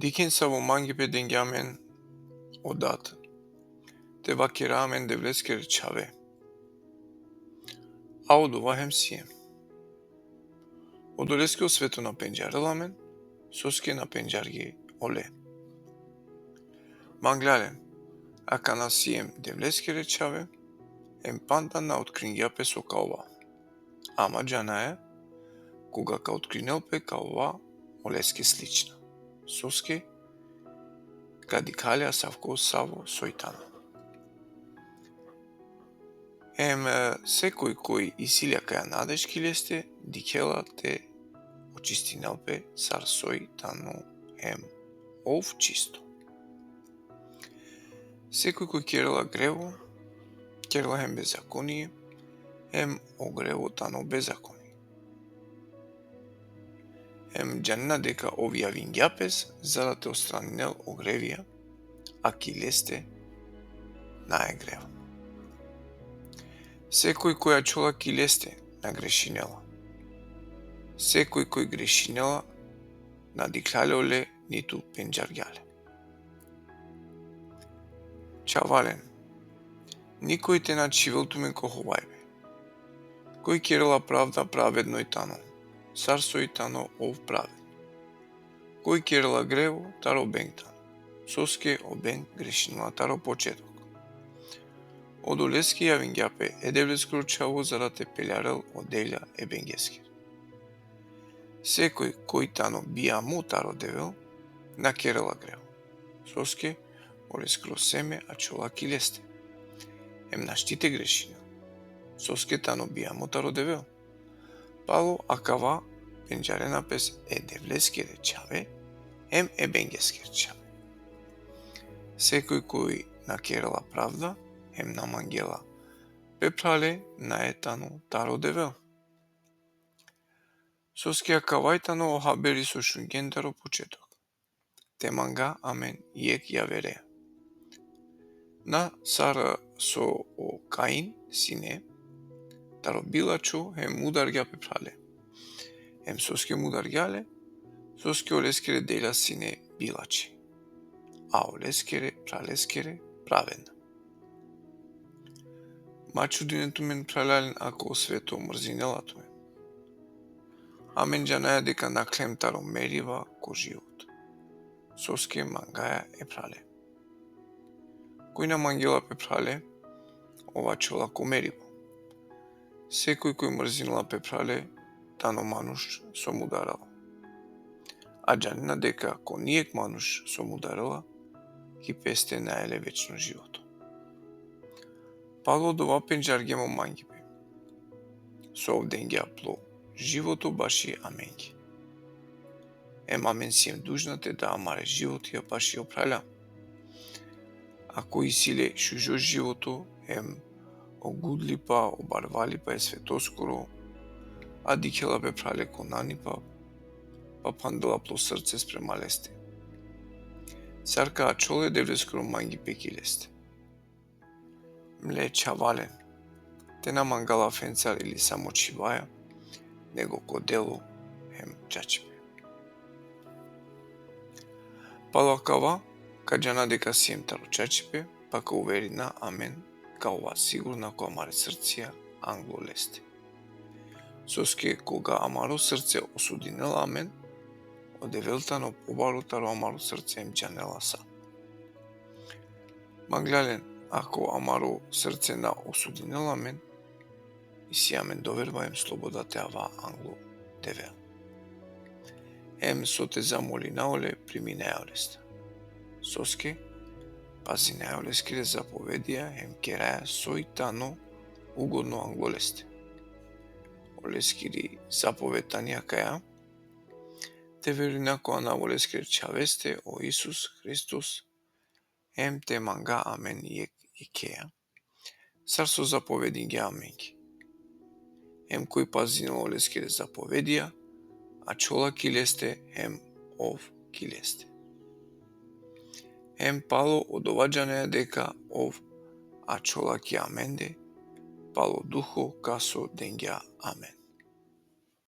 Diken savo mangipe dengamen odat. Te vakeramen devlesker chave. Audu vahem siem. Odoleske svetu na penjarelamen, soske na penjargi ole. Manglalen, akana siem devleskere chave, empanta na откриньяпе сокалва. Ама джаная, кога откринелпе калва олески слична. Соске, кадикалja савко саво сойтано. Секој кој исилја каја надешки лесте, дикела те очистинелпе сар сойтано ов чисто. Секој кој керела грево, керела беззаконие, огрево тано беззаконие. Джанина дека овија вингјапес за да те остранинел огревија, а ки лесте на грево. Секој која чола ки лесте на грешинела. Секој кој грешинела на диклалеоле ниту пенџаргјале. Чавален, никој те на чивелтумен коховајбе. Кој керела правда праведно и тано, сарсо и тано ов праведно. Кој керела грево, таро бенгтано, соске обен грешинела таро почеток. Одолески јавингјапе едевлескро чаво за да те пелјарел оделја ебенгескер. Секој кој тано бија му таро девел, на керела грево. Соске олескро семе, а чола ки лесте. Наштите грешина. Соске тано бија му таро девел. Пало акава пенџарена пес едевлескере чаве, ебенгескер чаве. Секој кој на керела правда, на мангела пеплале на етано таро девел. Соске акавајтано охабери со шунген таро почеток. Те манга амен јек јавере. На сара со о Каин сине, таро билачо мударгја пеплале. Соске мударгјале, соске олескере деля сине билачи. А олескере пралескере праведна. Мачудинето мен пралален ако свето мрзинелато мен. Амен джанаја дека наклем таро мерива ко живот. Соске мангаја прале. Кој на мангела прале, ова чола ко мериво. Секој кој мрзинела прале, тано мануш со мударала. А джанина дека ко нијек мануш со мударала, ки песте наеле вечно живото. Пало дова пенџаргемо мангипе. Со овденгја пло живото баши аменги. Амен сием дужнате да амаре животија баши опраля. Ако исиле шужо живото, огудлипа, обарвалипа светоскоро, а дикела бе прале конанипа, па пандела пло срце спрема лесте. Сарка ачоле девлескоро мангипе ки лесте. Мле чавален, те на мангала фенцар или само чиваја, него ко дело чачипе. Палакава, каджана дека сием таро чачипе, пака увери на амен, каова сигурна ко амаре срција, англо лесте. Соске кога амаро срце осудинела амен, одевелтано побаро таро амаро срце джанела са. Маглален, ако амаро срце на осудинела мен, и си амен доверба слободате ава англо девел. Со те замоли наоле прими најолеста. Соске, пази најолескире заповедија кераја сојтано угодно англолесте. Олескири заповедтанија каја, те веруна која на олескире чавесте о Исус Христос, те манга амен јек икеја. Сар со заповедин ги аменги. Кој пазинел олескире заповедија, а чола ки лесте, ов ки лесте. Пало од оваѓаneја дека ов, а чола ки аменде, пало духо касо денгја амен.